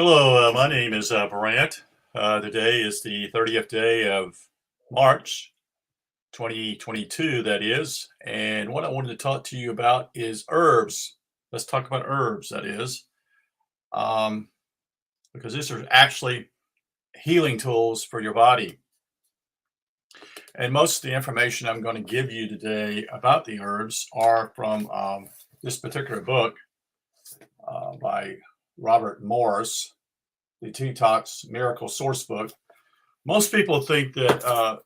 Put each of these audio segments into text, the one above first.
Hello, my name is Brant. Today is the 30th day of March, 2022, that is. And what I wanted to talk to you about is herbs. Let's talk about herbs, that is, um, because these are actually healing tools for your body. And most of the information I'm going to give you today about the herbs are from this particular book by Robert Morse, the Detox Miracle Source Book. Most people think that,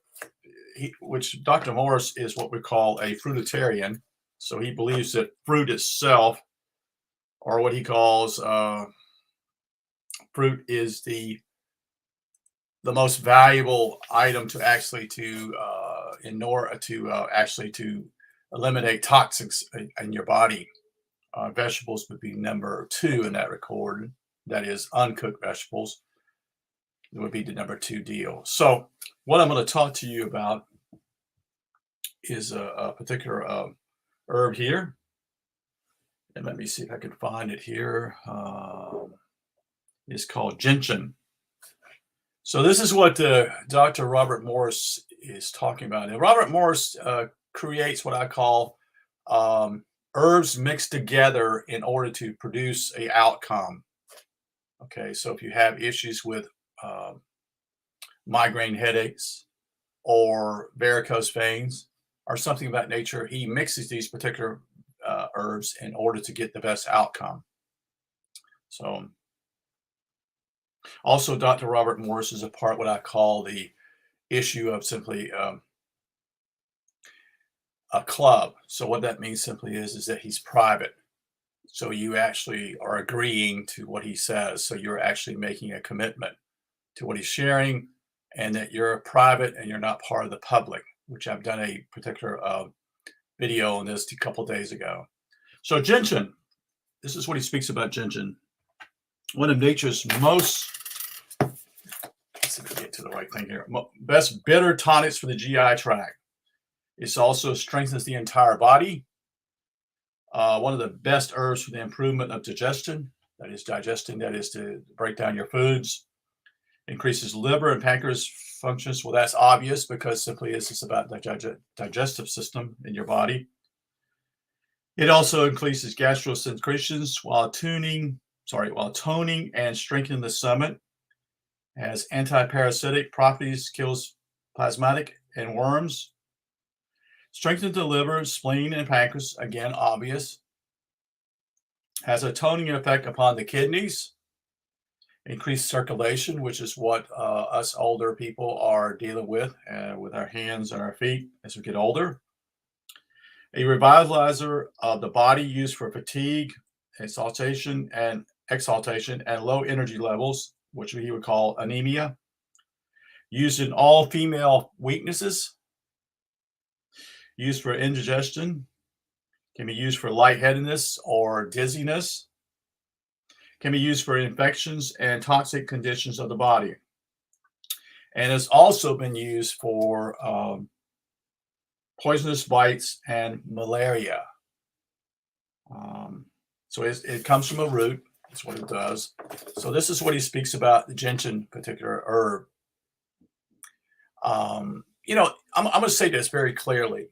which Dr. Morse is what we call a fruitarian. So he believes that fruit itself, or what he calls fruit, is the most valuable item to actually in order to actually to eliminate toxins in your body. Vegetables would be number two in that record. That is uncooked vegetables. It would be the number two deal. So what I'm going to talk to you about is a particular herb here. And let me see if I can find it here. It's called gentian. So this is what Dr. Robert Morse is talking about. And Robert Morse creates what I call herbs mixed together in order to produce a outcome. Okay, so if you have issues with migraine headaches or varicose veins or something of that nature, he mixes these particular herbs in order to get the best outcome. So also Dr. Robert Morse is a part what I call the issue of simply a club. So what that means simply is that he's private. So you actually are agreeing to what he says. So you're actually making a commitment to what he's sharing, and that you're private and you're not part of the public, which I've done a particular video on this a couple days ago. So gentian, this is what he speaks about gentian. One of nature's most, let's see if we get to the right thing here, best bitter tonics for the GI tract. It also strengthens the entire body. One of the best herbs for the improvement of digestion, that is digesting, that is to break down your foods. Increases liver and pancreas functions. Well, that's obvious because simply it's about the digestive system in your body. It also increases gastrosecretions while toning and strengthening the stomach. Has anti-parasitic properties, kills plasmatic and worms. Strengthens the liver, spleen, and pancreas. Again, obvious. Has a toning effect upon the kidneys. Increased circulation, which is what us older people are dealing with our hands and our feet as we get older. A revitalizer of the body used for fatigue, exaltation, and low energy levels, which he would call anemia. Used in all female weaknesses. Used for indigestion. Can be used for lightheadedness or dizziness. Can be used for infections and toxic conditions of the body. And it's also been used for poisonous bites and malaria. So it comes from a root. That's what it does. So this is what he speaks about, the gentian particular herb. I'm going to say this very clearly.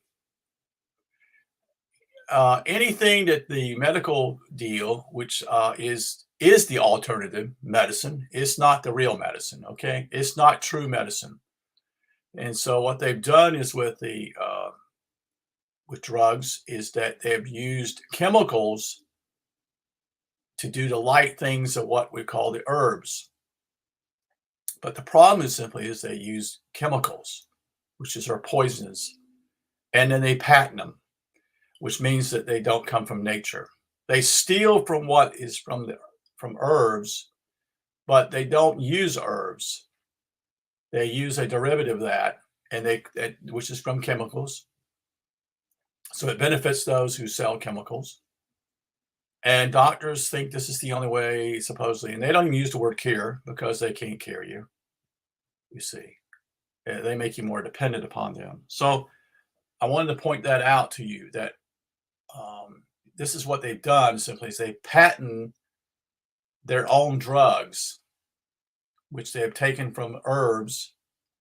Anything that the medical deal, which is the alternative medicine, it's not the real medicine. Okay, it's not true medicine. And so what they've done is with drugs is that they've used chemicals to do the light things of what we call the herbs. But the problem is simply is they use chemicals, which are poisonous, and then they patent them, which means that they don't come from nature. They steal from what is from herbs, but they don't use herbs. They use a derivative of that, which is from chemicals. So it benefits those who sell chemicals. And doctors think this is the only way, supposedly, and they don't even use the word cure because they can't cure you. You see, they make you more dependent upon them. So I wanted to point that out to you that this is what they've done. Simply is they patent their own drugs, which they have taken from herbs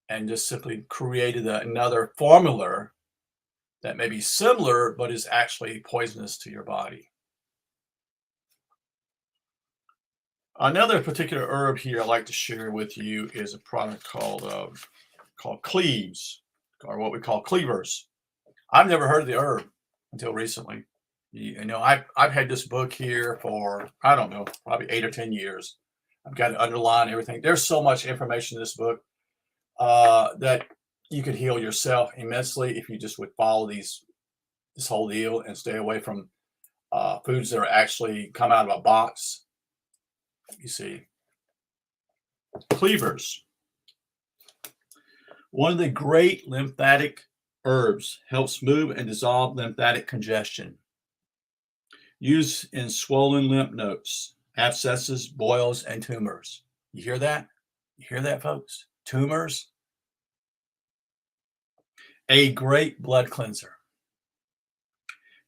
and just simply created another formula that may be similar, but is actually poisonous to your body. Another particular herb here I'd like to share with you is a product called Cleaves, or what we call Cleavers. I've never heard of the herb until recently. You know, I've had this book here for, I don't know, probably 8 or 10 years. I've got it underlined, everything. There's so much information in this book that you could heal yourself immensely if you just would follow this whole deal and stay away from foods that are actually come out of a box. You see, Cleavers. One of the great lymphatic herbs, helps move and dissolve lymphatic congestion. Used in swollen lymph nodes, abscesses, boils, and tumors. You hear that? You hear that, folks? Tumors. A great blood cleanser.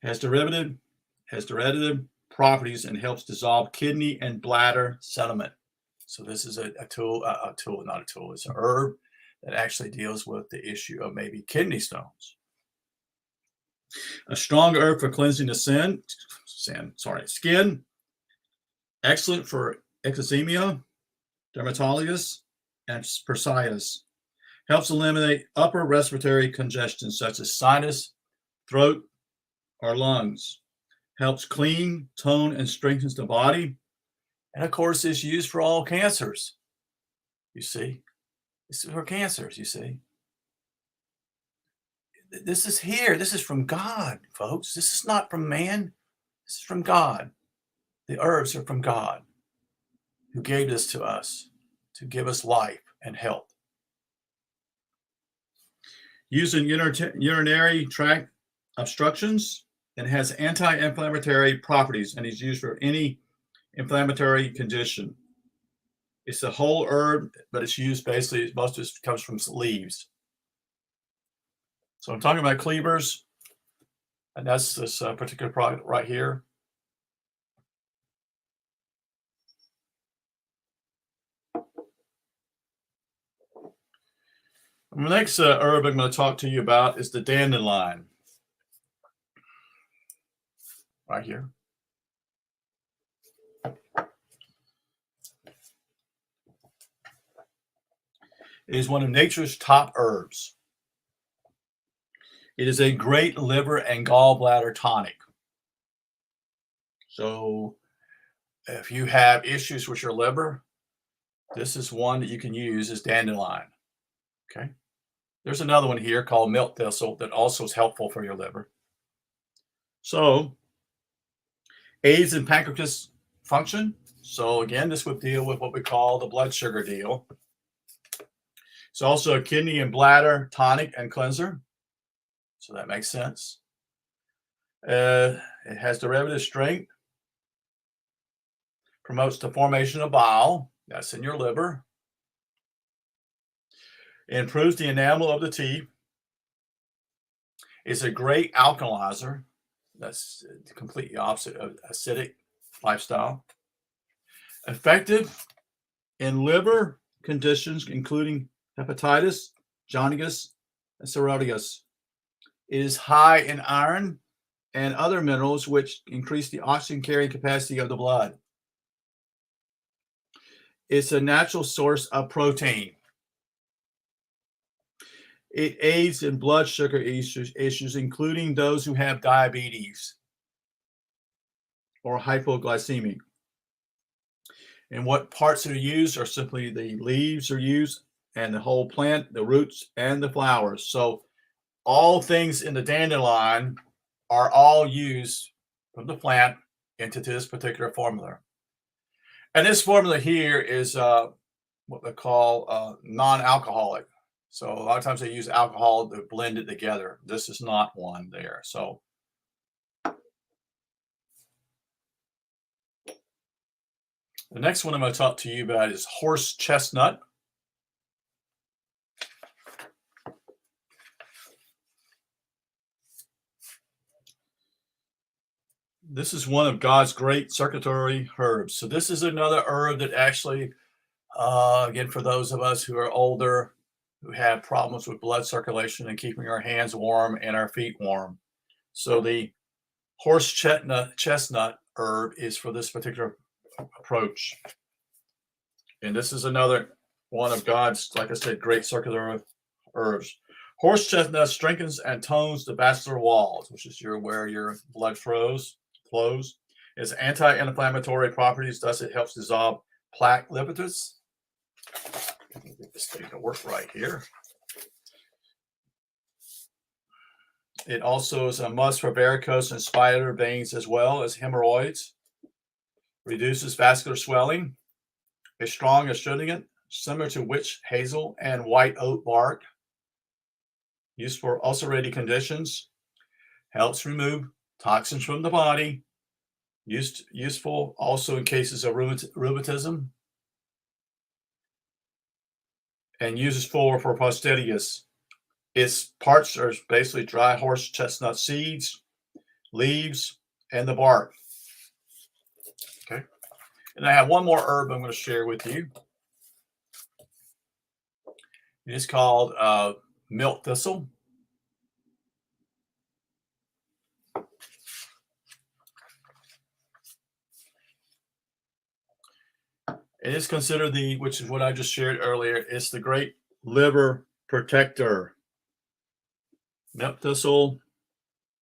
Has derivative properties and helps dissolve kidney and bladder sediment. So this is not a tool. It's an herb that actually deals with the issue of maybe kidney stones. A strong herb for cleansing the skin. Excellent for eczema, dermatitis, and psoriasis. Helps eliminate upper respiratory congestion such as sinus, throat, or lungs. Helps clean, tone, and strengthens the body. And of course, is used for all cancers. You see, this is for cancers, you see. This is here. This is from God, folks. This is not from man. This is from God. The herbs are from God, who gave this to us to give us life and health. Used in urinary tract obstructions, and has anti-inflammatory properties and is used for any inflammatory condition. It's a whole herb, but it's used basically, most of it comes from leaves. So I'm talking about Cleavers, and that's this particular product right here. The next herb I'm going to talk to you about is the dandelion. Right here. It is one of nature's top herbs. It is a great liver and gallbladder tonic. So if you have issues with your liver, this is one that you can use as dandelion. Okay. There's another one here called milk thistle that also is helpful for your liver. So aids in pancreas function. So again, this would deal with what we call the blood sugar deal. It's also a kidney and bladder tonic and cleanser. So that makes sense. It has derivative strength. Promotes the formation of bile. That's in your liver. It improves the enamel of the teeth. It's a great alkalizer. That's completely opposite of acidic lifestyle. Effective in liver conditions, including hepatitis, jaundice, and cirrhosis. It is high in iron and other minerals which increase the oxygen carrying capacity of the blood. It's a natural source of protein. It aids in blood sugar issues, including those who have diabetes or hypoglycemic. And what parts are used are simply the leaves are used and the whole plant, the roots and the flowers. So all things in the dandelion are all used from the plant into this particular formula. And this formula here is what they call non-alcoholic. So a lot of times they use alcohol to blend it together. This is not one there. So the next one I'm going to talk to you about is horse chestnut. This is one of God's great circulatory herbs. So this is another herb that actually, again, for those of us who are older, who have problems with blood circulation and keeping our hands warm and our feet warm. So the horse chestnut herb is for this particular approach. And this is another one of God's, like I said, great circular herbs. Horse chestnut strengthens and tones the vascular walls, which is where your blood flows. Its anti-inflammatory properties, thus it helps dissolve plaque lipids. Let me get this thing to work right here. It also is a must for varicose and spider veins as well as hemorrhoids. Reduces vascular swelling. A strong astringent, similar to witch hazel and white oak bark. Used for ulcerative conditions. Helps remove toxins from the body. Useful also in cases of rheumatism. And uses for prostatitis. Its parts are basically dry horse chestnut seeds, leaves, and the bark. Okay. And I have one more herb I'm going to share with you. It's called milk thistle. It is considered which is what I just shared earlier, it's the great liver protector. Milk thistle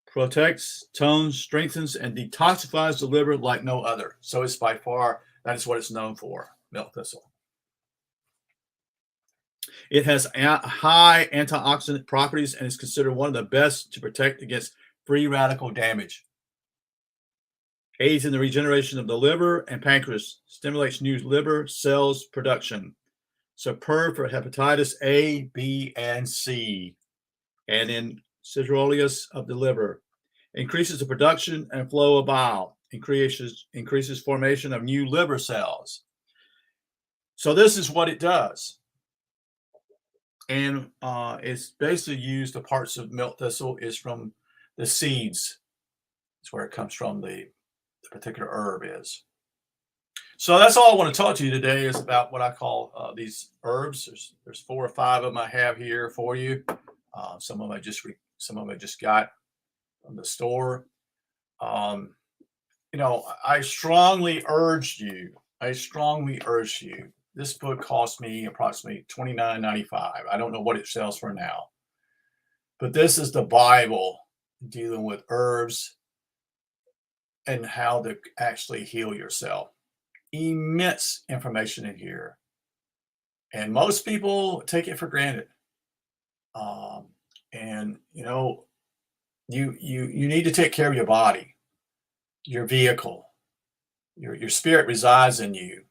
protects, tones, strengthens, and detoxifies the liver like no other. So it's by far, that is what it's known for, milk thistle. It has high antioxidant properties and is considered one of the best to protect against free radical damage. Aids in the regeneration of the liver and pancreas, stimulates new liver cells production. Superb for hepatitis A, B, and C, and in cirrhosis of the liver. Increases the production and flow of bile. Increases formation of new liver cells. So this is what it does. And it's basically used, the parts of milk thistle is from the seeds. That's where it comes from, the particular herb is. So that's all I want to talk to you today is about what I call these herbs. There's 4 or 5 of them I have here for you. Some of them I just got from the store. I strongly urge you. This book cost me approximately $29.95. I don't know what it sells for now, but this is the Bible dealing with herbs and how to actually heal yourself. Immense information in here, and most people take it for granted. And you need to take care of your body, your vehicle, your spirit resides in you.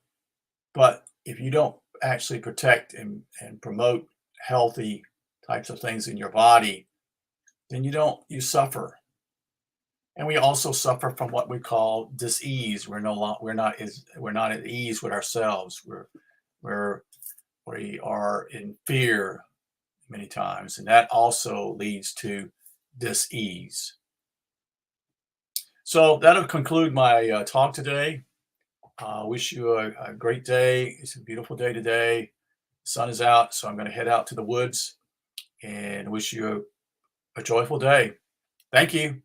But if you don't actually protect and promote healthy types of things in your body, then you suffer. And we also suffer from what we call dis-ease. We're not at ease with ourselves. We are in fear many times, and that also leads to dis-ease. So that'll conclude my talk today. Wish you a great day. It's a beautiful day today. The sun is out, so I'm going to head out to the woods and wish you a joyful day. Thank you.